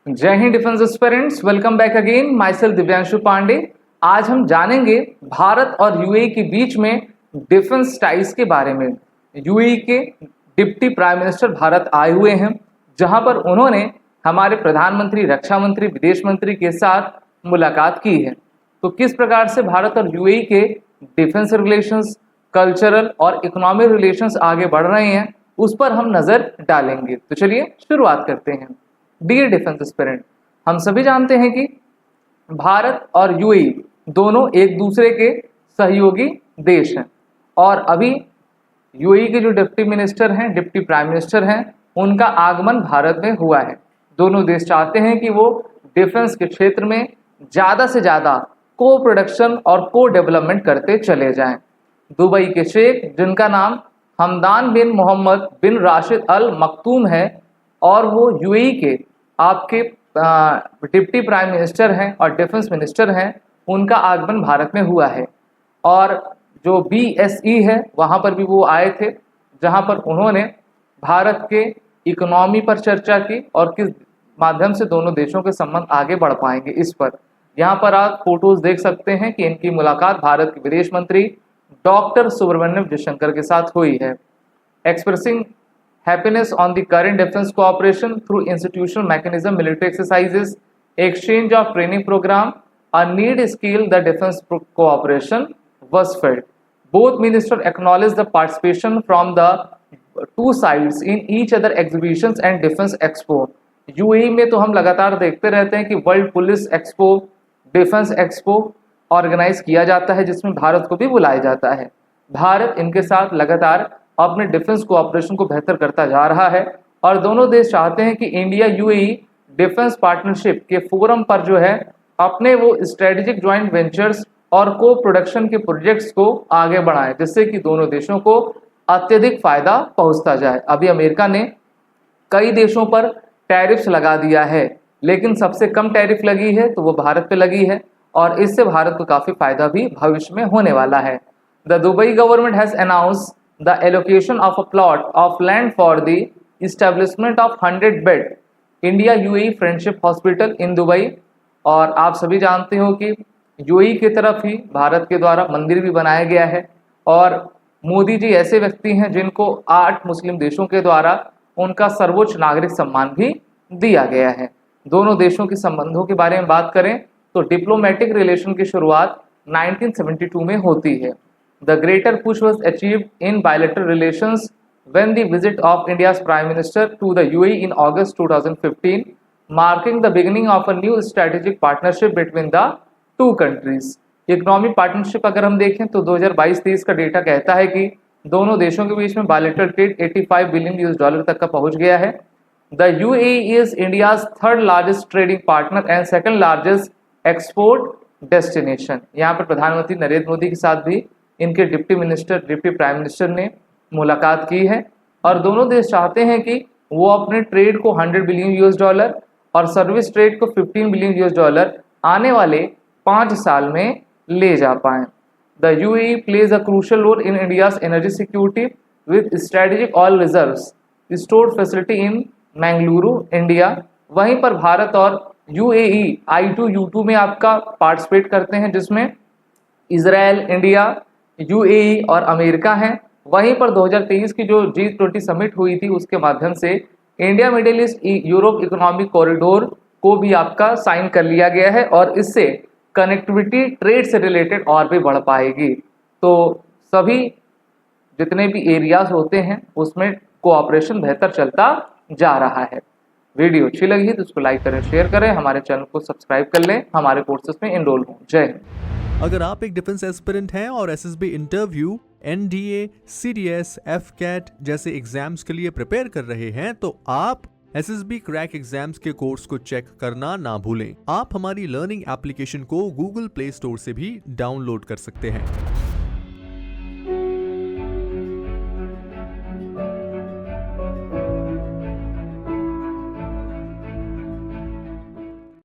जय हिंद defence aspirants, welcome back again. Myself Divyanshu Pandey. आज हम जानेंगे भारत और यूएई के बीच में डिफेंस टाइज के बारे में। यूएई के डिप्टी प्राइम मिनिस्टर भारत आए हुए हैं, जहां पर उन्होंने हमारे प्रधानमंत्री, रक्षा मंत्री, विदेश मंत्री के साथ मुलाकात की है। तो किस प्रकार से भारत और यूएई के डिफेंस रिलेशंस, कल्चरल और इकोनॉमिक रिलेशंस आगे बढ़ रहे हैं, उस पर हम नजर डालेंगे। तो चलिए शुरुआत करते हैं। डियर डिफेंस एस्पिरेंट, हम सभी जानते हैं कि भारत और यूएई दोनों एक दूसरे के सहयोगी देश हैं और अभी यूएई के जो डिप्टी मिनिस्टर हैं, डिप्टी प्राइम मिनिस्टर हैं, उनका आगमन भारत में हुआ है। दोनों देश चाहते हैं कि वो डिफेंस के क्षेत्र में ज़्यादा से ज़्यादा को प्रोडक्शन और को डेवलपमेंट करते चले जाएं। दुबई के शेख, जिनका नाम हमदान बिन मोहम्मद बिन राशिद अल मखतूम है और वो यूएई के आपके डिप्टी प्राइम मिनिस्टर हैं और डिफेंस मिनिस्टर हैं, उनका आगमन भारत में हुआ है। और जो BSE है, वहाँ पर भी वो आए थे, जहाँ पर उन्होंने भारत के इकोनॉमी पर चर्चा की और किस माध्यम से दोनों देशों के संबंध आगे बढ़ पाएंगे इस पर। यहाँ पर आप फोटोज देख सकते हैं कि इनकी मुलाकात भारत के विदेश मंत्री डॉक्टर सुब्रमण्यम जयशंकर के साथ हुई है। Expressing happiness on the current defense cooperation through institutional mechanism, military exercises, exchange of training program, a need scale the defense cooperation was felt. Both ministers acknowledged the participation from the two sides in each other exhibitions and defense expo. UAE में तो हम लगातार देखते रहते हैं कि world police expo, defence expo organise किया जाता है, जिसमें भारत को भी बुलाया जाता है। भारत इनके साथ लगातार अपने डिफेंस कोऑपरेशन को बेहतर करता जा रहा है और दोनों देश चाहते हैं कि इंडिया यूएई डिफेंस पार्टनरशिप के फोरम पर जो है अपने वो स्ट्रेटेजिक ज्वाइंट वेंचर्स और को प्रोडक्शन के प्रोजेक्ट्स को आगे बढ़ाएं, जिससे कि दोनों देशों को अत्यधिक फायदा पहुंचता जाए। अभी अमेरिका ने कई देशों पर टैरिफ्स लगा दिया है, लेकिन सबसे कम टैरिफ लगी है तो वो भारत पे लगी है और इससे भारत को काफ़ी फायदा भी भविष्य में होने वाला है। The Dubai government has announce the allocation of a plot of land for the establishment of 100 bed India UAE Friendship Hospital in Dubai. और आप सभी जानते हो कि यूएई की तरफ ही भारत के द्वारा मंदिर भी बनाया गया है और मोदी जी ऐसे व्यक्ति हैं जिनको 8 मुस्लिम देशों के द्वारा उनका सर्वोच्च नागरिक सम्मान भी दिया गया है। दोनों देशों के संबंधों के बारे में बात करें तो डिप्लोमेटिक रिलेशन की शुरुआत 1972 में होती है। The greater push was achieved in bilateral relations when the visit of India's Prime Minister to the UAE in August 2015, marking the beginning of a new strategic partnership between the two countries. Economic partnership अगर हम देखें तो 2022-23 का data कहता है कि दोनों देशों के बीच में bilateral trade $85 बिलियन तक का पहुंच गया है। The UAE is India's third largest trading partner and second largest export destination. यहाँ पर प्रधानमंत्री नरेंद्र मोदी के साथ भी इनके डिप्टी प्राइम मिनिस्टर ने मुलाकात की है और दोनों देश चाहते हैं कि वो अपने ट्रेड को $100 बिलियन और सर्विस ट्रेड को $15 बिलियन आने वाले 5 साल में ले जा पाएं। The UAE plays a crucial role in India's energy security with strategic oil reserves stored facility in Mangaluru, India. वहीं पर भारत और यूएई I2U2 में आपका पार्टिसिपेट करते हैं, जिसमें इजराइल, इंडिया, यूएई और अमेरिका हैं। वहीं पर 2023 की जो G20 समिट हुई थी, उसके माध्यम से India middle east Europe economic corridor को भी आपका साइन कर लिया गया है और इससे कनेक्टिविटी ट्रेड से रिलेटेड और भी बढ़ पाएगी। तो सभी जितने भी एरियाज होते हैं उसमें कोऑपरेशन बेहतर चलता जा रहा है। वीडियो अच्छी लगी तो उसको लाइक करें, शेयर करें, हमारे चैनल को सब्सक्राइब कर लें, हमारे कोर्सेज में इनरोल हों। जय हिंद। अगर आप एक डिफेंस एस्पिरेंट हैं और SSB interview, NDA, CDS, AFCAT जैसे एग्जाम्स के लिए प्रिपेयर कर रहे हैं तो आप एसएसबी क्रैक एग्जाम्स के कोर्स को चेक करना ना भूलें। आप हमारी लर्निंग एप्लीकेशन को गूगल प्ले स्टोर से भी डाउनलोड कर सकते हैं।